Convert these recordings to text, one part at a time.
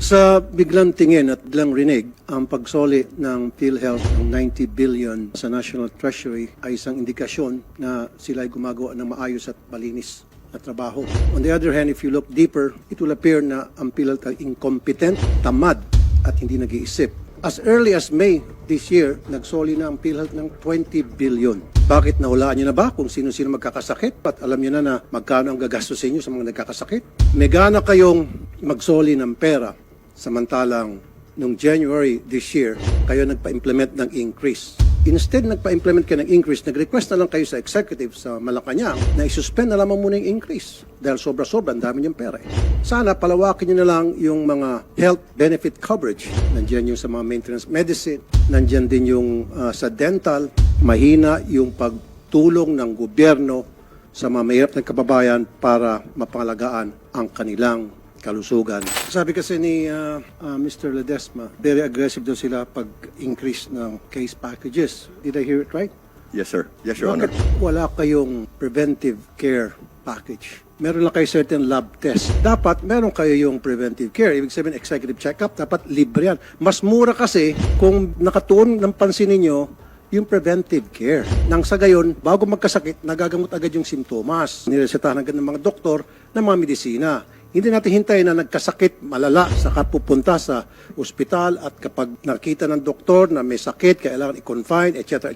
Sa biglang tingin at biglang rinig, ang pagsoli ng PhilHealth ng 90 billion sa National Treasury ay isang indikasyon na sila ay gumagawa ng maayos at malinis na trabaho. On the other hand, if you look deeper, it will appear na ang PhilHealth ay incompetent, tamad at hindi nag-iisip. As early as May this year, nagsoli na ang PhilHealth ng 20 billion. Bakit nahulaan nyo na ba kung sino-sino magkakasakit? At alam nyo na magkano ang gagastusin nyo sa mga nagkakasakit? May gana kayong magsoli ng pera. Samantalang, noong January this year, kayo nagpa-implement ng increase. Instead, nagpa-implement kayo ng increase, nag-request na lang kayo sa executive sa Malacanang na isuspend na lamang muna yung increase. Dahil sobra-sobra, ang dami niyong pera. Sana palawakin niyo na lang yung mga health benefit coverage. Nandiyan yung sa mga maintenance medicine, nandiyan din yung sa dental, mahina yung pagtulong ng gobyerno sa mga mahirap na kababayan para mapangalagaan ang kanilang kalusugan. Sabi kasi ni Mr. Ledesma, very aggressive daw sila pag-increase ng case packages. Did I hear it right? Yes, sir. Yes, Your Honor. Bakit wala kayong preventive care package? Meron lang kayo certain lab test. Dapat meron kayo yung preventive care. Ibig sabihin, executive check-up, dapat libre yan. Mas mura kasi kung nakatuon ng pansin ninyo yung preventive care. Nang sa gayon, bago magkasakit, nagagamot agad yung simptomas. Niresetahan agad ng mga doktor ng mga medisina. Hindi natin hintayin na nagkasakit malala saka pupunta sa ospital at kapag nakita ng doktor na may sakit, kailangan i-confine, etc.,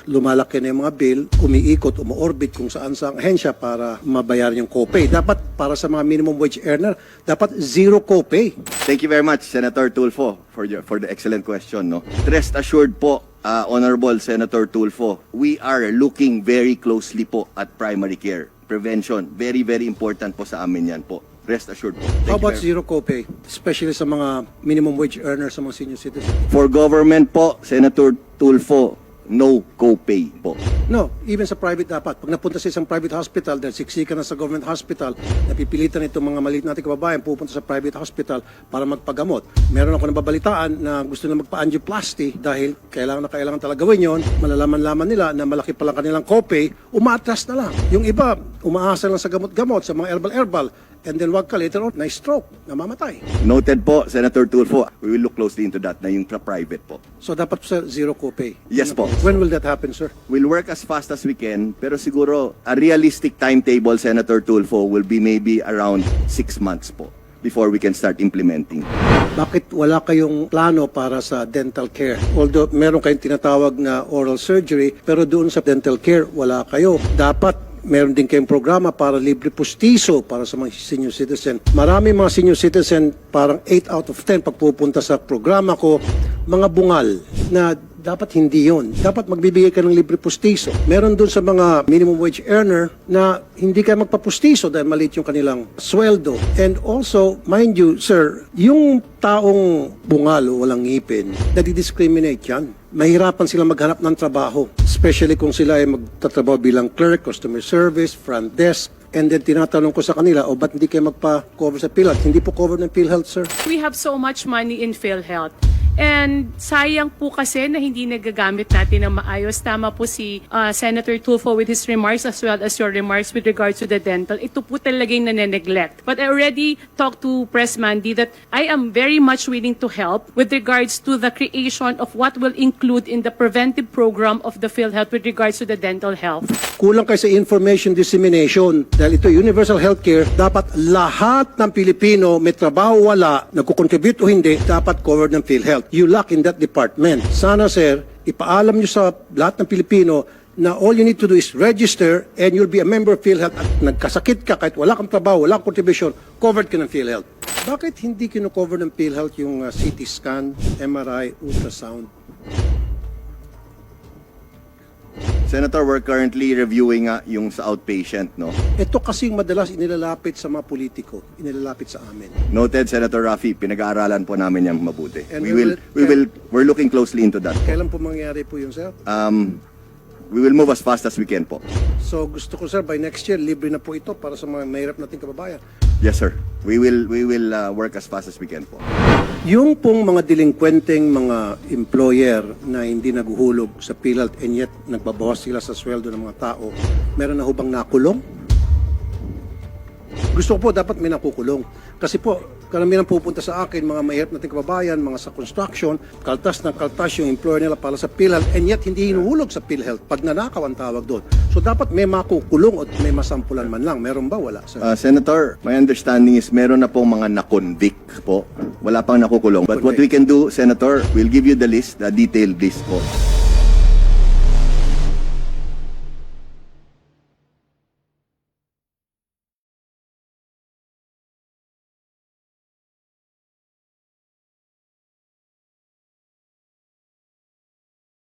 lumalaki na yung mga bill, umiikot, umuorbit kung saan sa ahensya para mabayaran yung copay. Dapat para sa mga minimum wage earner, dapat zero copay. Thank you very much, Senator Tulfo, for the excellent question. No? Rest assured po, Honorable Senator Tulfo, we are looking very closely po at primary care prevention. Very, very important po sa amin yan po. Rest assured po. How about zero copay, especially sa mga minimum wage earners, sa mga senior citizens? For government po, Senator Tulfo, no copay po. No, even sa private dapat. Pag napunta sa isang private hospital, dahil siksika na sa government hospital, napipilitan itong mga maliit nating kababayan pupunta sa private hospital para magpagamot. Meron ako nababalitaan na gusto na magpa-angioplasty dahil kailangan talaga gawin yon. Malalaman-laman nila na malaki palang kanilang copay, umaatras na lang. Yung iba, umaasa lang sa gamot-gamot, sa mga herbal-herbal, and then wag ka later on, na-stroke, namamatay. Noted po, Senator Tulfo. We will look closely into that na yung private po. So dapat sa zero copay? Yes po. When will that happen, sir? We'll work as fast as we can, pero siguro a realistic timetable, Senator Tulfo, will be maybe around 6 months po before we can start implementing. Bakit wala kayong plano para sa dental care? Although meron kayong tinatawag na oral surgery, pero doon sa dental care, wala kayo. Dapat meron din kayong programa para libre pustiso para sa mga senior citizen. Marami mga senior citizen, parang 8 out of 10 pagpupunta sa programa ko, mga bungal na dapat hindi yon. Dapat magbibigay ka ng libre pustiso. Meron dun sa mga minimum wage earner na hindi kayo magpapustiso dahil maliit yung kanilang sweldo. And also, mind you, sir, yung taong bungal o walang ngipin, nadi-discriminate yan. Mahirapan sila maghanap ng trabaho. Especially kung sila ay magtatrabaho bilang clerk, customer service, front desk. And then tinatanong ko sa kanila, ba't hindi kayo magpa-cover sa PhilHealth? Hindi po cover ng PhilHealth, sir. We have so much money in PhilHealth. And sayang po kasi na hindi nagagamit natin ng maayos. Tama po si Senator Tulfo with his remarks as well as your remarks with regards to the dental. Ito po talagang nane-neglect. But I already talked to Press Mandy that I am very much willing to help with regards to the creation of what will include in the preventive program of the PhilHealth with regards to the dental health. Kulang kayo sa information dissemination. Dahil ito universal healthcare, dapat lahat ng Pilipino may trabaho wala, nagkukontribute o hindi, dapat covered ng PhilHealth. You lack in that department. Sana, sir, ipaalam nyo sa lahat ng Pilipino na all you need to do is register and you'll be a member of PhilHealth at nagkasakit ka kahit wala kang trabaho, wala kang contribution, covered ka ng PhilHealth. Bakit hindi kino-cover ng PhilHealth yung CT scan, MRI, ultrasound? Senator, we're currently reviewing yung sa outpatient, no? Ito kasi yung madalas inilalapit sa mga politiko, inilalapit sa amin. Noted, Senator Rafi. Pinag-aaralan po namin yan mabuti. And We're looking closely into that. Kailan po mangyayari po yun, sir? We will move as fast as we can po. So gusto ko, sir, by next year, libre na po ito para sa mga mahirap nating kababayan. Yes, sir. We will work as fast as we can po. Yung pong mga delinkwenteng mga employer na hindi naguhulog sa PhilHealth and yet nagbabawas sila sa sweldo ng mga tao, meron na hubang nakulong? Gusto ko po dapat may nakukulong. Kasi po, karamihan pupunta sa akin, mga mahirap nating kababayan, mga sa construction, kaltas na kaltas yung employer nila para sa PhilHealth, and yet hindi hinuhulog sa PhilHealth. Pag nanakaw ang tawag doon. So dapat may makukulong o may masampulan man lang. Meron ba? Wala, sir. Senator, my understanding is meron na pong mga na-convict po. Wala pang nakukulong. But what we can do, Senator, we'll give you the list, the detailed list po.